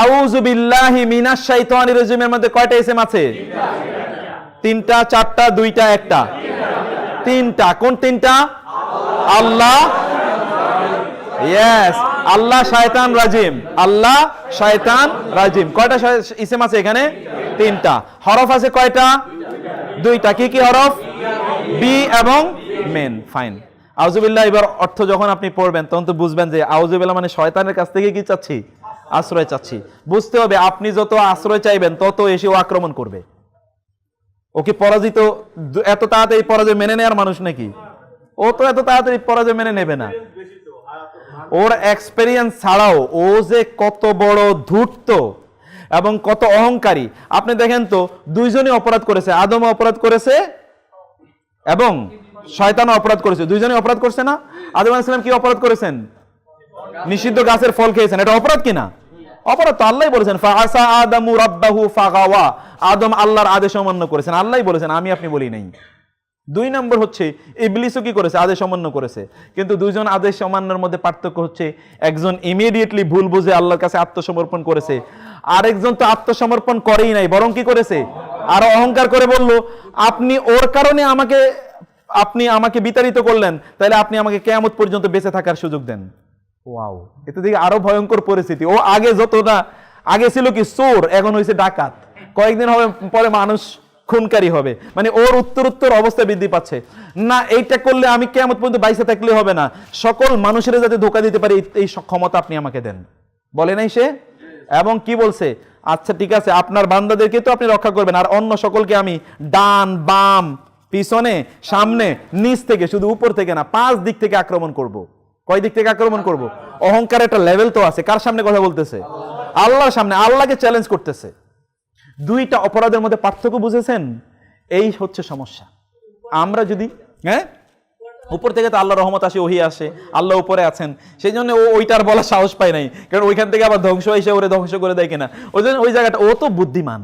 আউযু বিল্লাহি মিনাশ শাইতানির রাজিমের মধ্যে কয়টা ইসম আছে? তিনটা, চারটা, দুইটা, একটা? তিনটা। কোন তিনটা? আল্লাহ, ইয়েস, আল্লাহ শয়তান রাজিম, আল্লাহ শয়তান রাজিম। কয়টা ইসম আছে এখানে? তিনটা। হরফ আছে কয়টা? দুইটা। কি কি হরফ? বি এবং মেন। ফাইন। আউযুবিল্লাহ এবার অর্থ যখন আপনি পড়বেন তখন তো বুঝবেন যে আউযুবিল্লাহ মানে শয়তানের কাছ থেকে কি চাচ্ছি? আশ্রয় চাচ্ছি। বুঝতে হবে আপনি যত আশ্রয় চাইবেন তত এসে ও আক্রমণ করবে। ওকে পরাজিত, এত তাড়াতাড়ি পরাজয় মেনে নেওয়ার মানুষ নাকি? ও তো এত তাড়াতাড়ি পরাজয় মেনে নেবে না। ওর এক্সপেরিয়েন্স ছাড়াও ও যে কত বড় ধূর্ত এবং কত অহংকারী আপনি দেখেন তো। দুইজনই অপরাধ করেছে, আদম অপরাধ করেছে এবং শয়তানও অপরাধ করেছে। দুইজনই অপরাধ করছে না? আদম আলাইহিস সালাম কি অপরাধ করেছেন? নিষিদ্ধ গাছের ফল খেয়েছেন। এটা অপরাধ কিনা? অপরাধ তো। আল্লাহই বলেছেন ফাআসা আদামু রাব্বাহু ফাগাওয়া। আদম আল্লাহর আদেশ অমান্য করেছেন, আল্লাহই বলেছেন, আমি আপনি বলি নাই। দুই নম্বর হচ্ছে ইবলিসও কি করেছে? আদেশ অমান্য করেছে। কিন্তু দুইজন আদেশ অমান্যের মধ্যে পার্থক্য হচ্ছে একজন ইমিডিয়েটলি ভুল বুঝে আল্লাহর কাছে আত্মসমর্পণ করেছে, আরেকজন তো আত্মসমর্পণ করেই নাই, বরং কি করেছে? আরো অহংকার করে বলল আপনি ওর কারণে আপনি আমাকে বিতাড়িত করলেন, তাহলে আপনি আমাকে কিয়ামত পর্যন্ত বেঁচে থাকার সুযোগ দেন। ওয়াও, এতে দেখি আরো ভয়ঙ্কর পরিস্থিতি। ও আগে যতটা আগে ছিল কি চোর, এখন হয়েছে ডাকাত। কয়েকদিন হবে পরে মানুষ খুনকারী হবে। মানে ওর উত্তর অবস্থা বৃদ্ধি পাচ্ছে। না এইটা করলে আমি কিয়ামত পর্যন্ত বাইসে থাকলে হবে না, সকল মানুষের যাতে ধোঁকা দিতে পারে এই ক্ষমতা আপনি আমাকে দেন। বলে নাই সে? এবং কি বলছে? আচ্ছা ঠিক আছে, আপনার বান্দাদেরকে তো আপনি রক্ষা করবেন, আর অন্য সকলকে আমি ডান বাম পিছনে সামনে নিচ থেকে, শুধু উপর থেকে না, 5 দিক থেকে আক্রমণ করব। কয় দিক থেকে আক্রমণ করব? অহংকার একটা লেভেল তো আছে। কার সামনে কথা বলতেছে? আল্লাহর সামনে। আল্লাহকে চ্যালেঞ্জ করতেছে। দুইটা অপরাধের মধ্যে পার্থক্য বুঝেছেন? এই হচ্ছে সমস্যা। আমরা যদি উপর থেকে তো আল্লাহর রহমত আসে, ওহী আসে, আল্লাহ উপরে আছেন, সেই জন্য ও ওইটার বলার সাহস পায় নাই। কারণ ওইখান থেকে আবার ধ্বংস এসে ওরে ধ্বংস করে দেয় কিনা, ওই জন্য ওই জায়গাটা ও তো বুদ্ধিমান,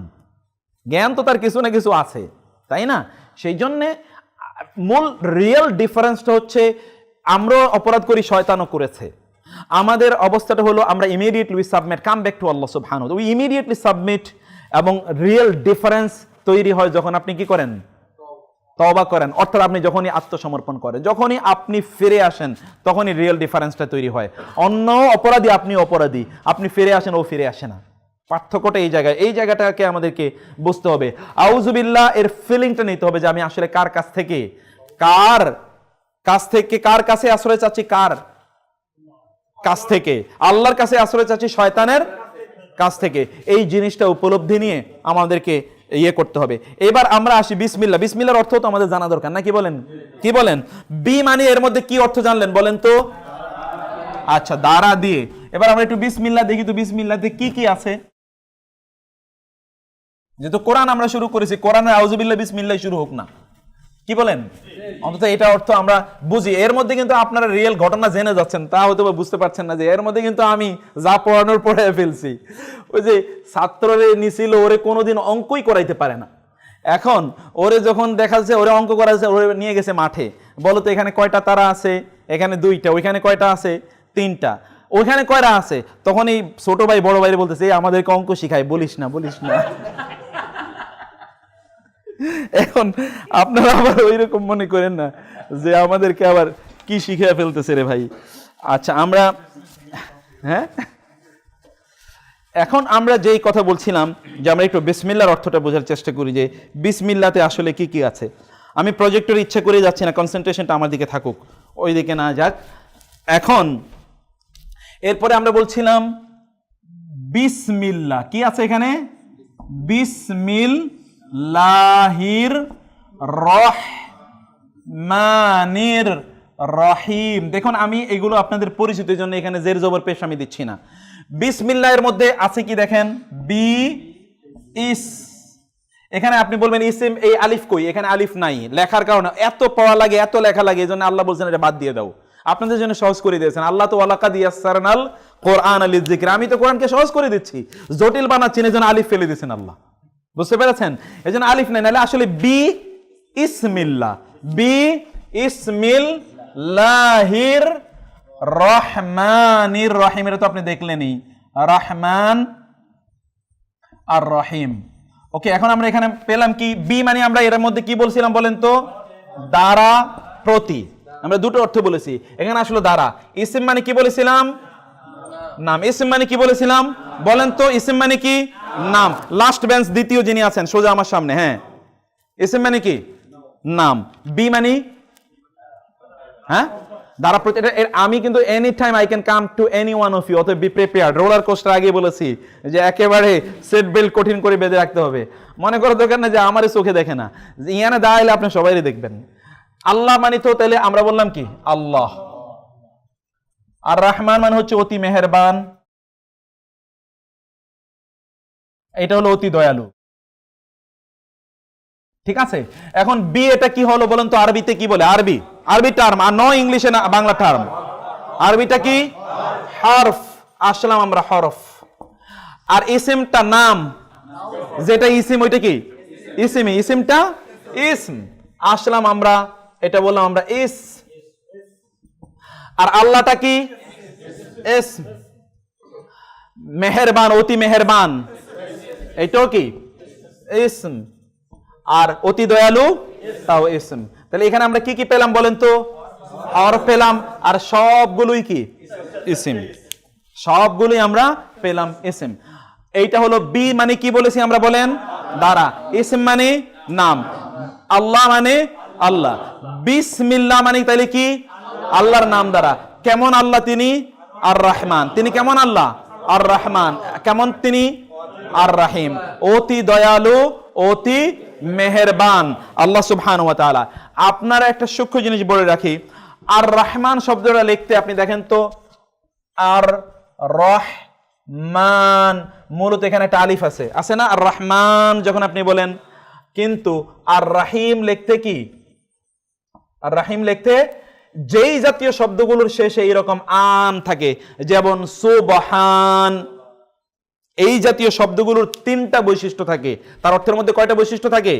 জ্ঞান তো তার কিছু না কিছু আছে, তাই না? সেই জন্যে মূল রিয়েল ডিফারেন্সটা হচ্ছে আমরাও অপরাধ করি, শয়তানও করেছে। আমাদের অবস্থাটা হলো আমরা immediately submit, come back to Allah সুবহানাহু ওয়া তাআলা। We immediately submit. এবং রিয়েল ডিফারেন্স তৈরি হয় যখন আপনি কি করেন? তওবা করেন। অর্থাৎ আপনি যখনই আত্মসমর্পণ করেন, যখনই আপনি ফিরে আসেন, তখনই রিয়েল ডিফারেন্সটা তৈরি হয়। অন্য অপরাধী, আপনি অপরাধী, আপনি ফিরে আসেন, ও ফিরে আসে না। পার্থক্যটা এই জায়গায়। এই জায়গাটাকে আমাদেরকে বুঝতে হবে। আউযুবিল্লাহ এর ফিলিংটা নিতে হবে যে আমি আসলে কার কাছ থেকে কার কাছে আশ্রয় চাচ্ছি? কার কাছ থেকে? আল্লাহর কাছে আশ্রয় চাচ্ছি, শয়তানের কাছ থেকে। এই জিনিসটা উপলব্ধি নিয়ে আমাদেরকে ইয়ে করতে হবে। এবার আমরা আসি বিসমিল্লাহ। বিসমিল্লাহর অর্থ তো আমাদের জানা দরকার না, কি বলেন? কি বলেন? বি মানে এর মধ্যে কি অর্থ জানলেন বলেন তো? আচ্ছা, দ্বারা দিয়ে। এবার আমরা একটু বিসমিল্লাহ দেখি তো বিসমিল্লাহতে কি কি আছে। যেহেতু কোরআন আমরা শুরু করেছি, কোরআনের আউযুবিল্লাহ বিসমিল্লাহ শুরু হোক না, কি বলেন? অন্তত এটা অর্থ আমরা বুঝি। এর মধ্যে কিন্তু আপনারা রিয়েল ঘটনা জেনে যাচ্ছেন, তা হয়তো বুঝতে পারছেন না যে এর মধ্যে কিন্তু আমি যা পড়ানোর পড়ে ফেলছি। ওই যে ছাত্ররে নিছিল, ওরে কোনোদিন অঙ্কই করাইতে পারে না। এখন ওরে যখন দেখা যাচ্ছে ওরে অঙ্ক করাচ্ছে, ওরে নিয়ে গেছে মাঠে, বলো তো এখানে কয়টা তারা আছে? এখানে 2টা। ওইখানে কয়টা আছে? 3টা। ওইখানে কয়টা আছে? তখন এই ছোট ভাই বড় ভাই বলতেছে আমাদেরকে অঙ্ক শিখায়, বলিস না। এখন আপনারা আবার ওই রকম মনে করেন না যে আমাদেরকে আবার কি শিখিয়ে ফেলতেছে রে ভাই। আচ্ছা, আমরা এখন আমরা যেই কথা বলছিলাম যে আমরা একটু বিসমিল্লাহর অর্থটা বোঝার চেষ্টা করি যে বিসমিল্লাহতে আসলে কি কি আছে। আমি প্রজেক্টর ইচ্ছা করে যাচ্ছি না, কনসেন্ট্রেশনটা আমার দিকে থাকুক, ওই দিকে না যাক। এখন এরপরে আমরা বলছিলাম বিসমিল্লাহ। কি আছে এখানে? বিসমিল্লাহির রহমানির রহিম। দেখুন আমি এগুলো আপনাদের পরিচিতির জন্য এখানে জের জবর পেশ আমি দিচ্ছি না। বিসমিল্লাহ এর মধ্যে আছে কি দেখেন, বি ইস, এখানে আপনি বলবেন ইসিম, এই আলিফ কই, এখানে আলিফ নাই, লেখার কারণে এত পড়া লাগে, এত লেখা লাগে, এজন্য আল্লাহ বলছেন এটা বাদ দিয়ে দাও, আপনাদের জন্য সহজ করে দিয়েছেন আল্লাহ। তো ওয়ালাকাদ ইয়াসসারনাল কোরআন লিযিকর, আমি তো কোরআনকে সহজ করে দিচ্ছি, জটিল বানাচ্ছি, এজন্য আলিফ ফেলে দিয়েছেন আল্লাহ, বুঝতে পেরেছেন? এজন্য আলিফ নাই, নাহলে আসলে বি ইসমিল্লাহ, বি ইসমিল্লাহির রহমানির রহিম, এটা তো আপনি দেখলেনই, রহমান আর রহিম। ওকে, এখন আমরা এখানে পেলাম কি, বি মানে আমরা এর মধ্যে কি বলছিলাম বলেন তো, দ্বারা, প্রতি, আমরা দুটো অর্থ বলেছি, এখানে আসলে দ্বারা। ইসিম মানে কি বলেছিলাম, নাম। ইসিম মানে কি বলেছিলাম বলেন তো, ইসিম মানে কি, নাম। লাস্ট বেঞ্চ দ্বিতীয় যিনি আছেন সোজা আমার সামনে, হ্যাঁ, ইসিম মানে কি, নাম। বি মানে, হ্যাঁ, দ্বারা প্রতি। আমি কিন্তু any time I can come to any one of you, অতএব বি প্রিপেয়ার্ড। রোলার কোস্টার আগে বলেছি যে একেবারে সেট বেল্ট কঠিন করে বেঁধে রাখতে হবে, মনে করো দরকার না যে আমারই চোখে দেখে না, ইয়ানে দাঁড়াইলে আপনি সবাই দেখবেন। আল্লাহ মানে তো তাহলে আমরা বললাম কি, আল্লাহ। আর রহমান মানে হচ্ছে অতি মেহেরবান, এটা হলো অতি দয়ালু, ঠিক আছে? এখন বি এটা কি হলো বলেন তো, আরবিতে কি বলে, আরবি টার্ম, আর নয় ইংলিশে না বাংলা টার্ম। আরবিটা কি, হরফ, আসলাম আমরা হরফ। আর ইসিমটা নাম, যেটা ইসিম ওইটা কি, ইসিমি, ইসিমটা ইসম, আসলাম আমরা, এটা বললাম আমরা ইস। আর আল্লাহটা কি, ইসম। মেহেরবান, অতি মেহেরবান, এটাও কি ইসম। আর অতি দয়ালু, তাও ইসম। তাহলে এখানে আমরা কি কি পেলাম বলেন তো, হরফ পেলাম, আর সবগুলোই কি ইসিম, সবগুলোই আমরা পেলাম ইসিম। এইটা হলো বি মানে কি বলেছি আমরা বলেন, দ্বারা। ইসিম মানে নাম, আল্লাহ মানে আল্লাহ। বিসমিল্লাহ মানে তাহলে কি, আল্লাহর নাম দ্বারা। কেমন আল্লাহ তিনি, আর রহমান, তিনি কেমন আল্লাহ, আর রহমান, কেমন তিনি, আর রাহিম, অতি দয়ালু, অতি মেহেরবান আল্লাহ সুবহানাহু ওয়া তাআলা। আপনারা একটা সূক্ষ্ম জিনিস বলে রাখি, আর রহমান শব্দটা লিখতে আপনি দেখেন তো, আর রহমান, মূলত এখানে একটা আলিফ আছে না, আর রহমান যখন আপনি বলেন, কিন্তু আর রাহিম লিখতে কি, আর রাহিম লিখতে যেই জাতীয় শব্দগুলোর শেষে এইরকম আন থাকে, যেমন সুবহান, এই জাতীয় শব্দগুলোর তিনটা বৈশিষ্ট্য থাকে। তার অর্থের মধ্যে কয়টা বৈশিষ্ট্য থাকে,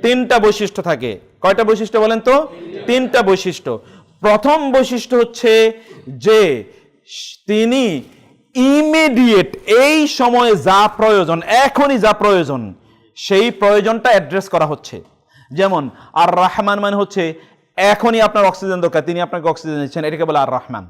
তিনটা বৈশিষ্ট্য থাকে। কয়টা বৈশিষ্ট্য বলেন তো, তিনটা বৈশিষ্ট্য। প্রথম বৈশিষ্ট্য হচ্ছে যে তিনি ইমিডিয়েট, এই সময়ে যা প্রয়োজন, এখনই যা প্রয়োজন, সেই প্রয়োজনটা অ্যাড্রেস করা হচ্ছে। যেমন আর রহমান মানে হচ্ছে এখনই আপনার অক্সিজেন দরকার, তিনি আপনাকে অক্সিজেন দিচ্ছেন, এটাকে বলে আর রহমান।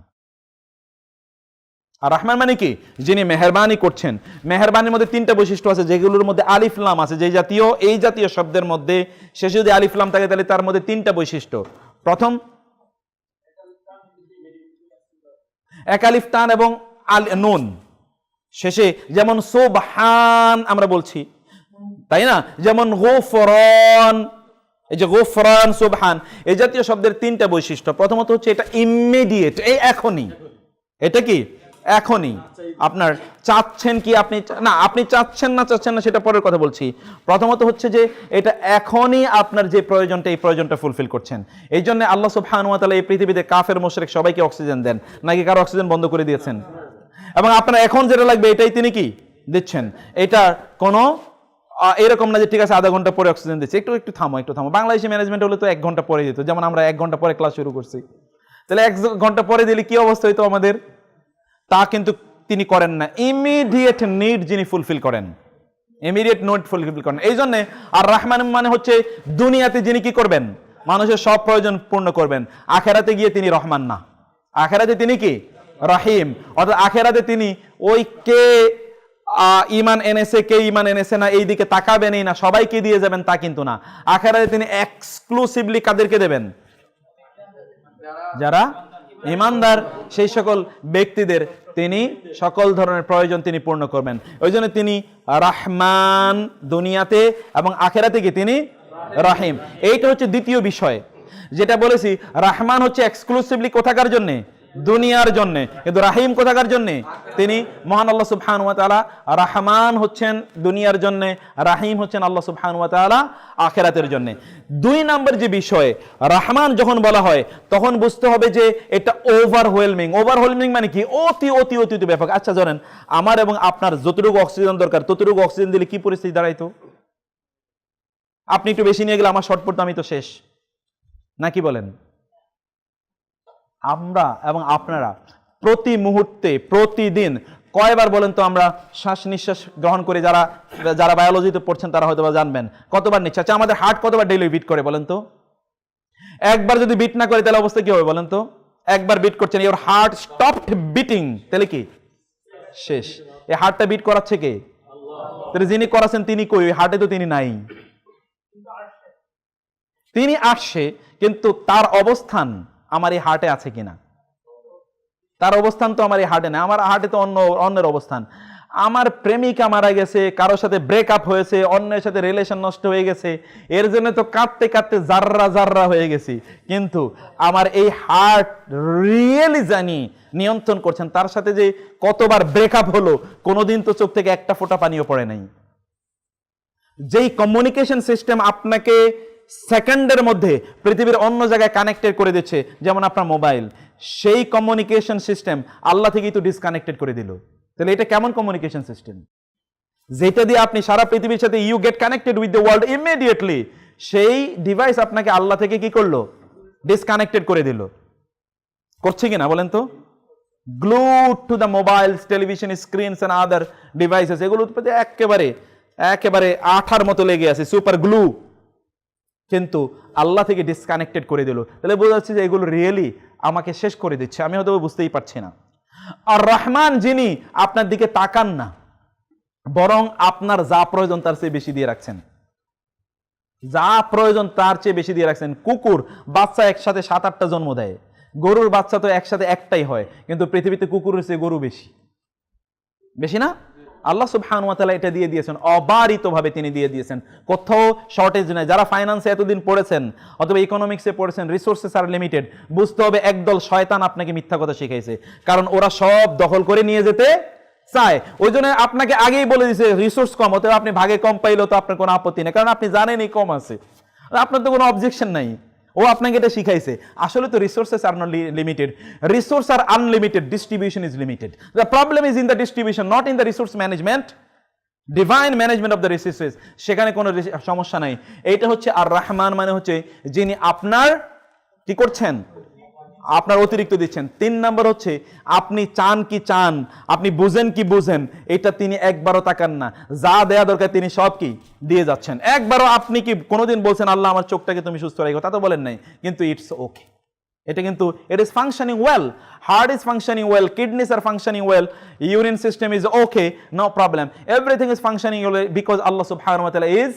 আর রহমান মানে কি, যিনি মেহেরবানি করছেন। মেহেরবানির মধ্যে তিনটা বৈশিষ্ট্য আছে, যেগুলোর মধ্যে আলিফ লাম আছে, যে জাতীয়, এই জাতীয় শব্দের মধ্যে শেষে যদি আলিফ লাম থাকে তাহলে তার মধ্যে তিনটা বৈশিষ্ট্য। প্রথম, এক আলিফ টান এবং নুন শেষে, যেমন সুবহান আমরা বলছি, তাই না? যেমন গোফরান, এই যে গোফরান, সুবহান, এই জাতীয় শব্দের তিনটা বৈশিষ্ট্য। প্রথমত হচ্ছে এটা ইমিডিয়েট, এই এখনই, এটা কি এখনই। আপনার চাচ্ছেন কি, আপনি না, আপনি চাচ্ছেন না সেটা পরের কথা বলছি। প্রথমত হচ্ছে যে এটা এখনই আপনার যে প্রয়োজনটা, এই প্রয়োজনটা ফুলফিল করছেন। এই জন্য আল্লাহ সুবহানাহু ওয়া তাআলা এই পৃথিবীতে কাফের মুশরিক সবাইকে অক্সিজেন দেন, নাকি কারো অক্সিজেন বন্ধ করে দিয়েছেন? এবং আপনার এখন যেটা লাগবে এটাই তিনি কি দিচ্ছেন। এটা কোনো এরকম না যে ঠিক আছে আধা ঘন্টা পরে অক্সিজেন দিচ্ছে, একটু থামো। বাংলাদেশি ম্যানেজমেন্ট হলে তো 1 ঘন্টা পরে দিত, যেমন আমরা 1 ঘন্টা পরে ক্লাস শুরু করছি, তাহলে 1 ঘন্টা পরে দিলে কি অবস্থা হইতো আমাদের? তা কিন্তু তিনি করেন না। ইমিডিয়েট নিড যিনি ফুলফিল করেন, ইমিডিয়েট নিড ফুলফিল করেন। এই জন্য আর রহমান মানে হচ্ছে দুনিয়াতে যিনি কি করবেন, মানুষের সব প্রয়োজন পূর্ণ করবেন। আখেরাতে গিয়ে তিনি রহমান না, আখেরাতে তিনি কি রহিম। অর্থাৎ আখেরাতে তিনি ওই কে ইমান এনেছে, কে ইমান এনেছে না, এই দিকে তাকাবেনই না, সবাইকে দিয়ে যাবেন তা কিন্তু না। আখেরাতে তিনি এক্সক্লুসিভলি কাদেরকে দেবেন? যারা ইমানদার, সেই সকল ব্যক্তিদের তিনি সকল ধরনের প্রয়োজন তিনি পূর্ণ করবেন। ওই জন্য তিনি রহমান দুনিয়াতে, এবং আখেরাতে কি তিনি রহিম। এইটা হচ্ছে দ্বিতীয় বিষয় যেটা বলেছি। রহমান হচ্ছে এক্সক্লুসিভলি কোথাকার জন্যে? দুনিয়ার জন্য। কিন্তু রাহিম কোথাকার জন্য? তিনি মহান আল্লাহ সুবহানাহু ওয়া তাআলা। রহমান হচ্ছেন দুনিয়ার জন্য, রাহিম হচ্ছেন আল্লাহ সুবহানাহু ওয়া তাআলা আখিরাতের জন্য। 2 নম্বর যে বিষয় রহমান যখন বলা হয় তখন বুঝতে হবে যে এটা ওভারওয়েলমিং। ওভারওয়েলমিং মানে কি? অতি অতি অতি অতি ব্যাপক। আচ্ছা জানেন, আমার এবং আপনার যতটুকু অক্সিজেন দরকার ততটুকু অক্সিজেন দিলে কি পরিস্থিতি দাঁড়াইতো? আপনি একটু বেশি নিয়ে গেলে আমার শর্ট পড়তো, আমি তো শেষ, নাকি বলেন? আমরা এবং আপনারা প্রতি মুহূর্তে প্রতিদিন কয়বার বলেন তো আমরা শ্বাস নিঃশ্বাস গ্রহণ করে? যারা যারা বায়োলজিতে পড়ছেন তারা হয়তো জানবেন কতবার নিচ্ছে। আচ্ছা, আমাদের হার্ট কতবার ডেইলি বিট করে বলেন তো? একবার যদি বিট না করে তাহলে অবস্থা কি হবে বলেন তো? একবার বিট করছেন, ইওর হার্ট স্টপড বিটিং, তাহলে কি শেষ? এই হার্টটা বিট করাচ্ছে কে? তাহলে যিনি করাছেন তিনি কই? ওই হার্টে তো তিনি নাই। তিনি আসছে, কিন্তু তার অবস্থান আমার এই হার্টে আছে কিনা? তার অবস্থান তো আমার এই হার্টে না, আমার হার্টে তো অন্যের অবস্থান। আমার প্রেমিকা মারা গেছে, কারোর সাথে ব্রেকআপ হয়েছে, অন্যের সাথে রিলেশন নষ্ট হয়ে গেছে, এর জন্য তো কাঁদতে কাঁদতে জাররা জাররা হয়ে গেছি, কিন্তু আমার এই হার্ট রিয়েলি জানি নিয়ন্ত্রণ করছেন। তার সাথে যে কতবার ব্রেকআপ হলো, কোনোদিন তো চোখ থেকে একটা ফোঁটা পানিও পড়ে নাই। যেই কমিউনিকেশন সিস্টেম আপনাকে সেকেন্ডের মধ্যে পৃথিবীর অন্য জায়গায় কানেক্টেড করে দিচ্ছে, যেমন আপনার মোবাইল, সেই কমিউনিকেশন সিস্টেম আল্লাহ থেকেই তো ডিসকানেক্টেড করে দিল। তাহলে এটা কেমন কমিউনিকেশন সিস্টেম? যেটা দিয়ে আপনি সারা পৃথিবীর সাথে you get connected with the world immediately, সেই ডিভাইস আপনাকে আল্লাহ থেকে কি করলো? ডিসকানেক্টেড করে দিল। করছে কিনা বলেন তো? Glued to the mobiles, television screens and other devices, এগুলো একেবারে একেবারে আঠার মতো লেগে আছে, সুপার গ্লু, কিন্তু আল্লাহ থেকে ডিসকানেক্টেড করে দিল। তাহলে বোঝা যাচ্ছে যে এগুলো রিয়েলি আমাকে শেষ করে দিচ্ছে, আমি হয়তো বুঝতেই পারছি না। আর রহমান যিনি আপনার দিকে তাকান না, বরং আপনার যা প্রয়োজন তার চেয়ে বেশি দিয়ে রাখছেন, যা প্রয়োজন তার চেয়ে বেশি দিয়ে রাখছেন। কুকুর বাচ্চা একসাথে 7-8টা জন্ম দেয়, গরুর বাচ্চা তো একসাথে একটাই হয়, কিন্তু পৃথিবীতে কুকুরের চেয়ে গরু বেশি, বেশি না? আল্লাহ সুবহানাহু ওয়া তাআলা এটা দিয়ে দিয়েছেন, অবারিতভাবে তিনি দিয়ে দিয়েছেন, কোথাও শর্টেজ নাই। যারা ফাইন্যান্সে এতদিন পড়েছেন অথবা ইকোনমিক্সে পড়েছেন, রিসোর্সেস আর লিমিটেড, বুঝতে হবে একদল শয়তান আপনাকে মিথ্যা কথা শিখাইছে, কারণ ওরা সব দখল করে নিয়ে যেতে চায়। ওই জন্য আপনাকে আগেই বলে দিয়েছে রিসোর্স কম, অতএব আপনি ভাগে কম পাইলেও তো আপনার কোনো আপত্তি নেই, কারণ আপনি জানেনই কম আছে, আপনার তো কোনো অবজেকশন নাই। ও আপনাকে এটা শিখাইছে। আসলে তো resources are not limited, resource are unlimited, distribution is limited. The problem is in the distribution, not in the resource management, divine management of the resources, সেখানে কোনো সমস্যা নাই। এইটা হচ্ছে আর রহমান, মানে হচ্ছে যিনি আপনার কি করছেন? আপনার অতিরিক্ত দিচ্ছেন। 3 নম্বর হচ্ছে আপনি চান কি চান, আপনি বুঝেন কি বুঝেন, এটা তিনি একবারও তাকান না। যা দেয়া দরকার তিনি সব কি দিয়ে যাচ্ছেন। একবারও আপনি কি কোনোদিন বলছেন আল্লাহ আমার চোখটাকে তুমি সুস্থ রাখো? তা তো বলেন নাই, কিন্তু ইটস ওকে, এটা কিন্তু it is functioning well, heart is functioning well, kidneys are functioning well, urine system is okay, no problem, everything is functioning well because Allah সুবহানাহু ওয়া তাআলা ইজ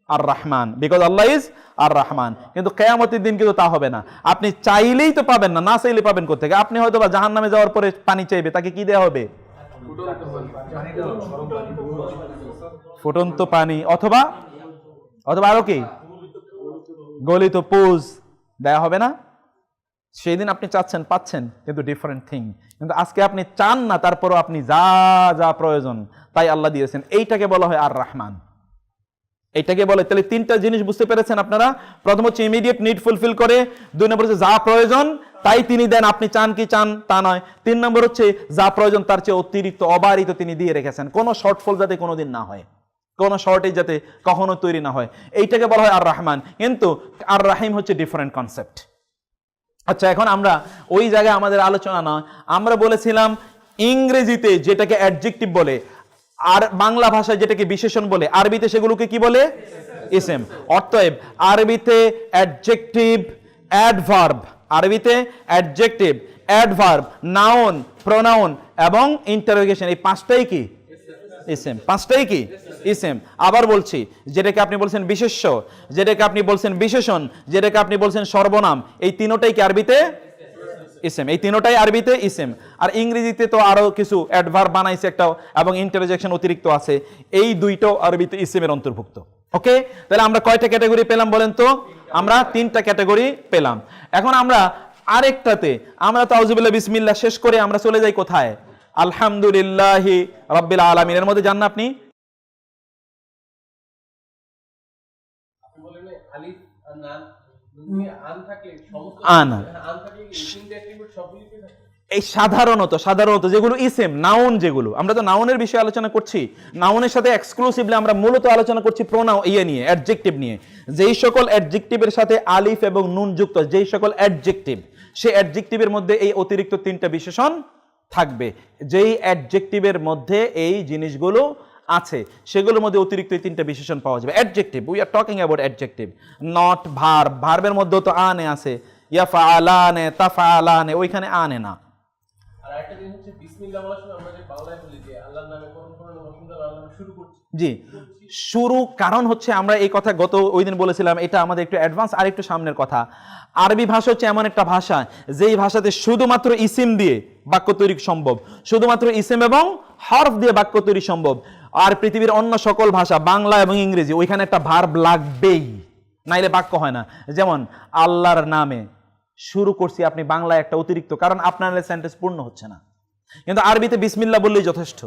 আর রহমান, বিকজ আল্লাহ ইজ আর রহমান। কিন্তু কিয়ামতের দিন কিন্তু তা হবে না, আপনি চাইলেই তো পাবেন না, না চাইলে পাবেন কোথেকে? আপনি হয়তো বা জাহান্নামে যাওয়ার পরে পানি চাইবে, তাকে কি দেওয়া হবে? ফুটন্ত পানি, অথবা অথবা আরো কি গলিত পুজ দেয়া হবে না? সেই দিন আপনি চাচ্ছেন পাচ্ছেন, কিন্তু ডিফারেন্ট থিং। কিন্তু আজকে আপনি চান না, তারপরও আপনি যা যা প্রয়োজন তাই আল্লাহ দিয়েছেন। এইটাকে বলা হয় আর রহমান, এইটাকে বলে। তাহলে 3টা জিনিস বুঝতে পেরেছেন আপনারা। প্রথম হচ্ছে ইমিডিয়েট নিড ফুলফিল করে, 2 নম্বর হচ্ছে যা প্রয়োজন তাই তিনি দেন, আপনি চান কি চান তা নয়। 3 নম্বর হচ্ছে যা প্রয়োজন তার চেয়ে অতিরিক্ত অবারিত তিনি দিয়ে রেখেছেন, কোনো শর্টফল যাতে কোনোদিন না হয়, কোনো শর্টেজ যাতে কখনো তৈরি না হয়, এইটাকে বলা হয় আর রহমান। কিন্তু আর রাহিম হচ্ছে ডিফারেন্ট কনসেপ্ট। আচ্ছা, এখন আমরা ওই জায়গায় আমাদের আলোচনা নয়, আমরা বলেছিলাম ইংরেজিতে যেটাকে অ্যাডজেক্টিভ বলে, আর বাংলা ভাষায় যেটাকে বিশেষণ বলে, আরবিতে সেগুলোকে কি বলে? ইসম। অতএব আরবিতে অ্যাডজেক্টিভ, অ্যাডভার্ব, আরবিতে অ্যাডজেক্টিভ, অ্যাডভার্ব, নাউন, প্রোনাউন এবং ইন্টারোগেশন, এই 5টাই কি ইসম, 5টাই কি ইসম। আবার বলছি, যেটাকে আপনি বলছেন বিশেষ্য, যেটাকে আপনি বলছেন বিশেষণ, যেটাকে আপনি বলছেন সর্বনাম, এই 3টাই কি আরবিতে ইসম, এই 3টাই আরবিতে ইসম। আর ইংরেজিতে তো আরো কিছু অ্যাডভার্ব বানাইছে একটাও, এবং ইন্টারজেকশন অতিরিক্ত আছে, এই 2টাও আরবিতে ইসমের অন্তর্ভুক্ত। ওকে, তাহলে আমরা কয়টা ক্যাটাগরি পেলাম বলেন তো? আমরা 3টা ক্যাটাগরি পেলাম। এখন আমরা আরেকটাতে আমরা তাউযুবিল্লাহ বিসমিল্লাহ শেষ করে আমরা চলে যাই কোথায়? আলহামদুলিল্লাহি রাব্বিল আলামিন। এর মধ্যে যান না আপনি? এই সাধারণত যেগুলো ইসেম নাউন, যেগুলো আমরা তো নাউনের বিষয়ে আলোচনা করছি, নাউনের সাথে এক্সক্লুসিভলি আমরা মূলত আলোচনা করছি প্রোনাউন নিয়ে, অ্যাডজেক্টিভ নিয়ে। যেই সকল অ্যাডজেক্টিভের সাথে আলিফ এবং নুন যুক্ত, যেই সকল অ্যাডজেক্টিভ, সেই অ্যাডজেক্টিভের মধ্যে এই অতিরিক্ত তিনটা বিশেষণ থাকবে। যেই অ্যাডজেক্টিভের মধ্যে এই জিনিসগুলো আছে সেগুলোর মধ্যে অতিরিক্ত তিনটা বিশেষণ পাওয়া যাবে। Adjective, we are talking about adjective, not verb. ভার্বের মধ্যেও তো আনে আছে, ইয়াফআলানে, তাফআলানে, ওইখানে আনে না। আর একটা জিনিস হচ্ছে বিসমিল্লাহ বলার সময় আমরা যে বাংলায় বলি যে আল্লাহর নামে আল্লাহর নামে শুরু করছি। জি, শুরু, কারণ হচ্ছে আমরা এই কথা গত ওই দিন বলেছিলাম, এটা আমাদের একটু অ্যাডভান্স আর একটু সামনের কথা। আরবি ভাষা হচ্ছে এমন একটা ভাষা যেই ভাষাতে শুধুমাত্র ইসিম দিয়ে বাক্য তৈরি সম্ভব, শুধুমাত্র ইসিম এবং হরফ দিয়ে বাক্য তৈরি সম্ভব। আর পৃথিবীর অন্য সকল ভাষা, বাংলা এবং ইংরেজি, ওইখানে একটা ভার্ব লাগবেই, নাইলে বাক্য হয় না। যেমন আল্লাহর নামে শুরু করছি, আপনি বাংলায় একটা অতিরিক্ত, কারণ আপনার সেন্টেন্স পূর্ণ হচ্ছে না। কিন্তু আরবিতে বিসমিল্লাহ বললেই যথেষ্ট।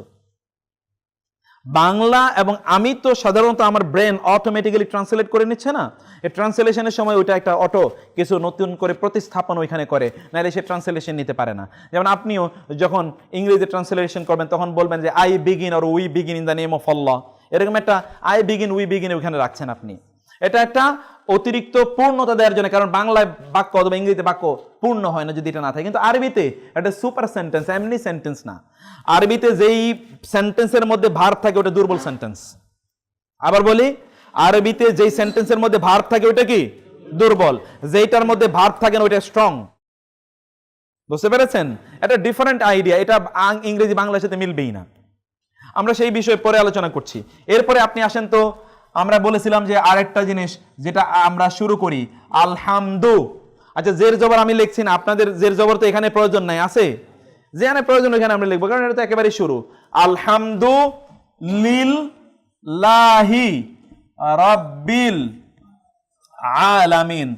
বাংলা এবং আমি তো সাধারণত আমার ব্রেন অটোমেটিক্যালি ট্রান্সলেট করে নিচ্ছে না, এই ট্রান্সলেশনের সময় ওইটা একটা অটো কিছু নতুন করে প্রতিস্থাপন ওইখানে করে, নাহলে সে ট্রান্সলেশন নিতে পারে না। যেমন আপনিও যখন ইংরেজি ট্রান্সলেশন করবেন তখন বলবেন যে I begin or we begin in the name of Allah, এরকম একটা আই বিগিন উই বিগিন ওইখানে রাখছেন আপনি। এটা একটা অতিরিক্ত পূর্ণতা দেওয়ার জন্য, কারণ বাংলায় বাক্য অথবা ইংরেজিতে বাক্য পূর্ণ হয় না যদি এটা না থাকে। কিন্তু আরবিতে একটা সুপার সেন্টেন্স, এমনি সেন্টেন্স না। আরবিতে যেই সেন্টেন্সের মধ্যে ভার্ব থাকে ওটা দুর্বল সেন্টেন্স। আবার বলি, আরবিতে যেই সেন্টেন্সের মধ্যে ভার্ব থাকে ওটা কি? দুর্বল। যেইটার মধ্যে ভার্ব থাকে না ওটা স্ট্রং। বুঝতে পেরেছেন? এটা ডিফারেন্ট আইডিয়া, এটা ইংরেজি বাংলার সাথে মিলবেই না। আমরা সেই বিষয়ে পরে আলোচনা করছি। এরপরে আপনি আসেন তো, আমরা বলেছিলাম যে আরেকটা জিনিস যেটা আমরা শুরু করি, আলহামদু। আচ্ছা, জের জবর আমি লিখছি না, আপনাদের জের জবর তো এখানে প্রয়োজন নাই, আছে? যেখানে প্রয়োজন ওখানে আমরা লিখবো, কারণ এটা তো একেবারে শুরু। আলহামদু লিল্লাহি রাব্বিল আলামিন।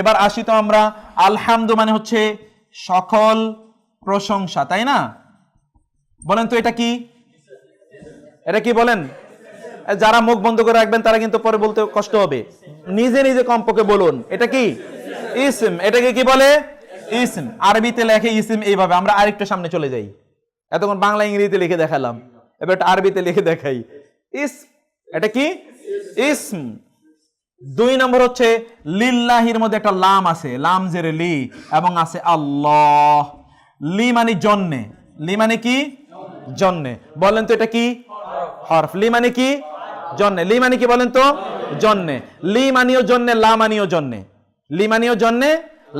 এবার আসি তো আমরা, আলহামদু মানে হচ্ছে সকল প্রশংসা, তাই না? বলেন তো এটা কি? এটা কি বলেন? যারা মুখ বন্ধ করে রাখবেন তারা কিন্তু পরে বলতে কষ্ট হবে, নিজে নিজে কমপক্ষে বলুন। এটা কি? ইসম। এটাকে কি বলে? ইসম। আরবিতে লেখে ইসম এইভাবে। আমরা আরেকটু সামনে চলে যাই, এতক্ষণ বাংলা ইংরেজিতে লিখে দেখালাম, এবার আরবিতে লিখে দেখাই। ইসম, এটা কি? ইসম। 2 নম্বর হচ্ছে লিল্লাহির মধ্যে একটা লাম আছে, লাম জেরে লি, এবং আছে আল্লাহ। লি মানে জন্যে, লি মানে কি? জন্যে। বলেন তো এটা কি? হরফ। লি মানে কি? জন্যে। লি মানে কি বলেন তো? জন্যে। লি মানিও জন্যে, লা মানিও জন্যে। লি মানিও জন্যে,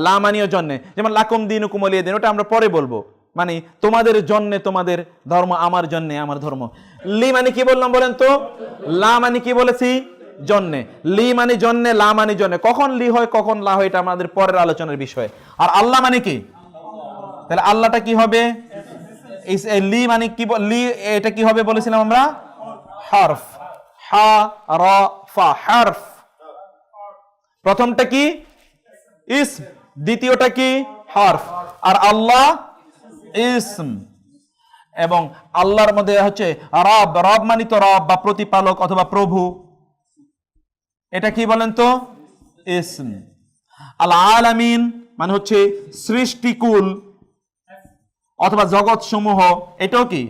লা মানিও জন্যে। যেমন লাকুম দীনুকুম ওয়ালিয়া দীন, ওটা আমরা পরে বলবো। মানে তোমাদের জন্যে তোমাদের ধর্ম, আমার জন্যে আমার ধর্ম। লি মানে কি বললাম বলেন তো? লা মানে কি বলেছি? জন্যে। লি মানে জন্যে, লা মানে জন্যে। কখন লি হয় কখন লা হয় এটা আমাদের পরের আলোচনার বিষয়। আর আল্লাহ মানে কি? তাহলে আল্লাহটা কি হবে? লি মানে কি? লি এটা কি হবে বলেছিলাম আমরা? হরফ। হা র ফা, হরফ। প্রথমটা কি? ইসম। দ্বিতীয়টা কি? হরফ। আর আল্লাহ ইসম। এবং আল্লাহর মধ্যে হচ্ছে রব। রব মানে তো রব বা প্রতিপালক অথবা প্রভু। এটা কি বলেন তো? ইসম। আল আলামিন মানে হচ্ছে সৃষ্টিকুল অথবা জগৎ সমূহ, এটাও কি?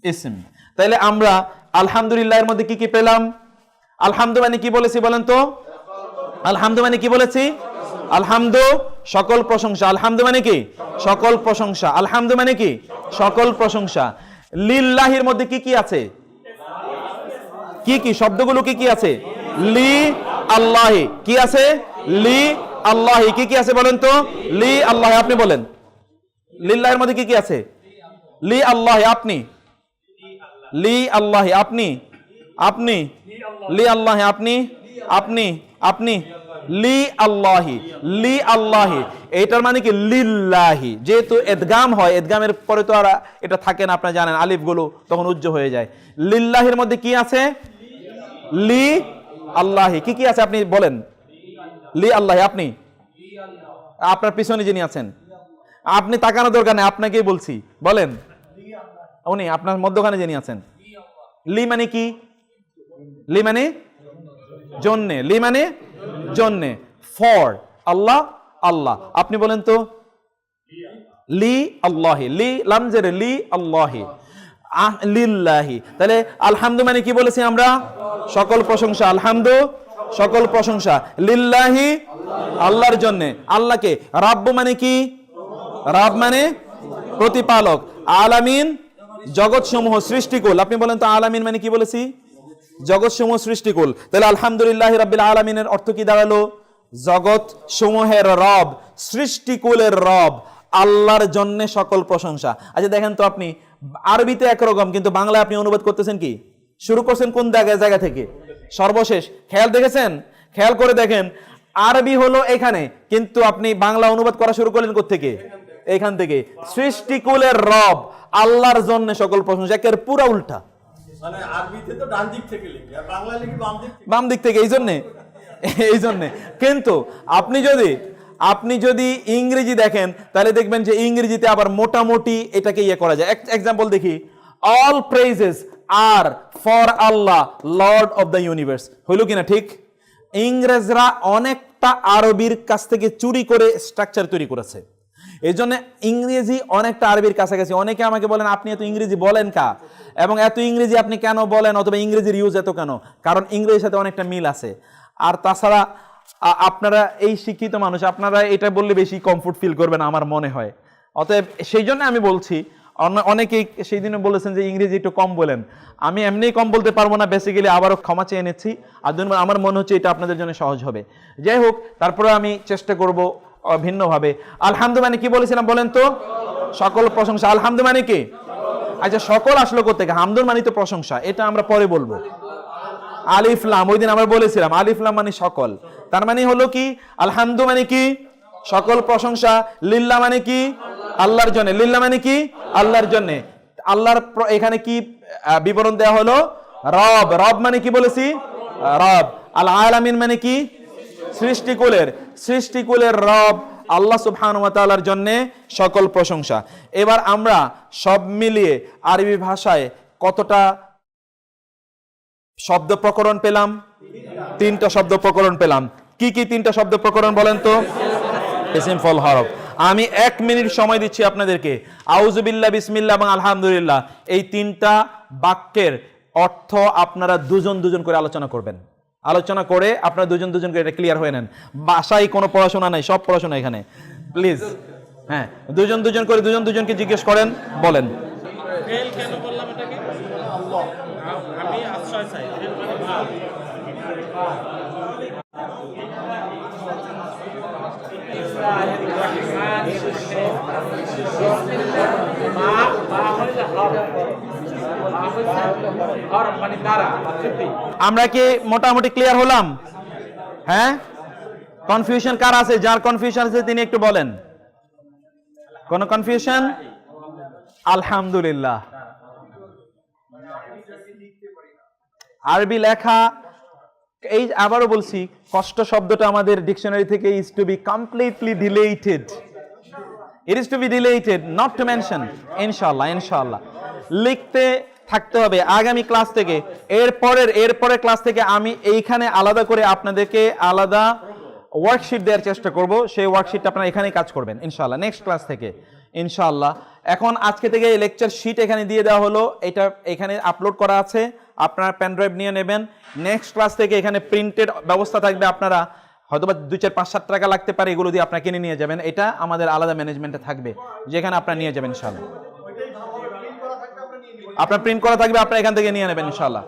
ইসম। তাইলে আমরা আলহামদুলিল্লাহ এর মধ্যে কি কি পেলাম? আলহামদু মানে কি বলেছি বলেন তো? আলহামদু মানে কি বলেছি? আলহামদু সকল প্রশংসা। আলহামদু মানে কি? সকল প্রশংসা। আলহামদু মানে কি? সকল প্রশংসা। লিল্লাহির মধ্যে কি কি আছে? কি কি শব্দগুলো কি কি আছে? লি আল্লাহি। কি আছে? লি আল্লাহি। কি কি আছে বলেন তো? লি আল্লাহি। আপনি বলেন, লিল্লাহির মধ্যে কি কি আছে? লি আল্লাহি। আপনি? লি আল্লাহি। আপনি? আপনি? লি আল্লাহি। আপনি? আপনি? আপনি? লি আল্লাহি। লি আল্লাহি এটার মানে কি? লিল্লাহি। যেহেতু ইদগাম হয়, ইদগামের পরে তো আর এটা থাকে না, আপনারা জানেন, আলিফগুলো তখন উজ্জ হয়ে যায়। লিল্লাহির মধ্যে কি আছে? লি আল্লাহি। কি কি আছে আপনি বলেন? লি আল্লাহি। আপনি? আপনার পিছনে যিনি আছেন, আপনি তাকানোর দরকার নেই, আপনাকেই বলছি, বলেন। উনি আপনার মধ্যখানে যিনি আছেন। লি মানে কি? লি মানে জন্যে, লি মানে জন্যে, ফর আল্লাহ, আল্লাহ। আপনি বলেন তো লি আল্লাহি, লি লামজের লি আল্লাহি, লিল্লাহি। তাহলে আলহামদু মানে কি বলেছি আমরা? সকল প্রশংসা, আলহামদু সকল প্রশংসা, লিল্লাহি আল্লাহর জন্য, আল্লাহকে। রাব্বু মানে কি? রাব মানে প্রতিপালক, আলামিন জগৎ সমূহ সৃষ্টিকুল। আপনি বলেন তো আলামিন মানে কি বলেছি? জগৎ সমূহ সৃষ্টিকুল। তাহলে আলহামদুলিল্লাহ রাব্বিল আলামিনের অর্থ কি দাঁড়ালো? জগৎ সমূহের রব, সৃষ্টিকুলের রব, আল্লাহর জন্য সকল প্রশংসা। আচ্ছা দেখেন তো, আপনি আরবিতে একরকম, কিন্তু বাংলায় আপনি অনুবাদ করতেছেন কি? শুরু করছেন কোন জায়গা থেকে? সর্বশেষ। খেয়াল দেখেছেন? খেয়াল করে দেখেন, আরবি হলো এখানে, কিন্তু আপনি বাংলা অনুবাদ করা শুরু করলেন কোত্থেকে? এখান থেকে। সৃষ্টিকুলের রব, আল্লাহর জন্য সকল প্রশংসা, একের পুরা উল্টা। মানে আরবিতে তো ডান দিক থেকে লিখি, আর বাংলায় লিখি বাম দিক থেকে। এই জন্যে কিন্তু আপনি যদি ইংরেজি দেখেন, তাহলে দেখবেন যে ইংরেজিতে আবার মোটামুটি এটাকে ইয়ে করা যায়। এক্সাম্পল দেখি, all praises are for Allah lord of the universe. হইল কিনা ঠিক? ইংরেজরা অনেকটা আরবির কাছ থেকে চুরি করে স্ট্রাকচার তৈরি করেছে, এই জন্য ইংরেজি অনেকটা আরবির কাছাকাছি। অনেকে আমাকে বলেন, আপনি এত ইংরেজি বলেন কা, এবং এত ইংরেজি আপনি কেন বলেন, অথবা ইংরেজির ইউজ এত কেন? কারণ ইংরেজির সাথে অনেকটা মিল আছে। আর তাছাড়া আপনারা এই শিক্ষিত মানুষ, আপনারা এটা বললে বেশি কমফোর্ট ফিল করবেন আমার মনে হয়। অতএব সেই জন্য আমি বলছি, অনেকেই সেই দিনে বলেছেন যে ইংরেজি একটু কম বলেন। আমি এমনিই কম বলতে পারবো না, বেসিক্যালি আবারও ক্ষমা চেয়ে নিচ্ছি। আর আমার মনে হচ্ছে এটা আপনাদের জন্য সহজ হবে। যাই হোক, তারপরে আমি চেষ্টা করব ভিন্নভাবে। আলহামদু মানে কি বলেছিলাম বলেন তো? সকল প্রশংসা। আলহামদু মানে কি? আচ্ছা, সকল আসলো কোথেকে? হামদুল মানে তো প্রশংসা, এটা আমরা পরে বলবো। আলিফ লাম, ওই দিন আমরা বলেছিলাম আলিফ লাম মানে সকল। তার মানে হলো কি? আলহামদু মানে কি? সকল প্রশংসা। লিল্লাহ মানে কি? আল্লাহর জন্য। লিল্লাহ মানে কি? আল্লাহর জন্য। আল্লাহর এখানে কি বিবরণ দেওয়া হলো? রব। রব মানে কি বলেছি? রব। আল আলামিন মানে কি? সৃষ্টিকুলের রব আল্লাহ সুবহানাহু ওয়া তাআলার জন্য সকল প্রশংসা। এবার আমরা সব মিলিয়ে আরবি ভাষায় কতটা শব্দ প্রকরণ পেলাম? 3টা শব্দ প্রকরণ পেলাম। কি কি 3টা শব্দ প্রকরণ বলেন তো? ইসম ফল হরফ। আমি 1 মিনিট সময় দিচ্ছি আপনাদেরকে। আউযু বিল্লাহ, বিসমিল্লাহ এবং আলহামদুলিল্লাহ, এই 3টা বাক্যের অর্থ আপনারা দুজন করে আলোচনা করবেন। আলোচনা করে আপনারা দুজন করে এটা ক্লিয়ার হয়ে নেন। বাসায় কোনো পড়াশোনা নাই, সব পড়াশোনা এখানে। প্লিজ, হ্যাঁ, দুজন করে দুজনকে জিজ্ঞেস করেন, বলেন। ফেল কেন বললাম এটাকে? আমি আশ্রয় চাই। ফেল মানে আমরা কি মোটামুটি ক্লিয়ার হলাম? হ্যাঁ, কনফিউশন কার আছে? যার কনফিউশন আছে তিনি একটু বলেন। কোন কনফিউশন? আলহামদুলিল্লাহ। আরবি লেখা, এই আবারও বলছি, কষ্ট শব্দটা আমাদের ডিকশনারি থেকে is to be completely deleted. It is to be deleted, not to mention. ইনশাআল্লাহ লিখতে থাকতে হবে আগামী ক্লাস থেকে। এরপরের ক্লাস থেকে আমি এইখানে আলাদা করে আপনাদেরকে আলাদা ওয়ার্কশিট দেওয়ার চেষ্টা করব। সেই ওয়ার্কশিটটা আপনারা এখানেই কাজ করবেন ইনশাআল্লাহ, নেক্সট ক্লাস থেকে ইনশাআল্লাহ। এখন আজকে থেকে লেকচার শিট এখানে দিয়ে দেওয়া হলো, এটা এখানে আপলোড করা আছে, আপনারা পেন ড্রাইভ নিয়ে নেবেন। নেক্সট ক্লাস থেকে এখানে প্রিন্টেড ব্যবস্থা থাকবে, আপনারা হয়তোবা 2, 4, 5, 7 টাকা লাগতে পারে, এগুলো দিয়ে আপনারা কিনে নিয়ে যাবেন। এটা আমাদের আলাদা ম্যানেজমেন্টে থাকবে, যেখানে আপনারা নিয়ে যাবেন ইনশাআল্লাহ। আপনার প্রিন্ট করা থাকবে, আপনারা এখান থেকে নিয়ে নেবেন ইনশাআল্লাহ।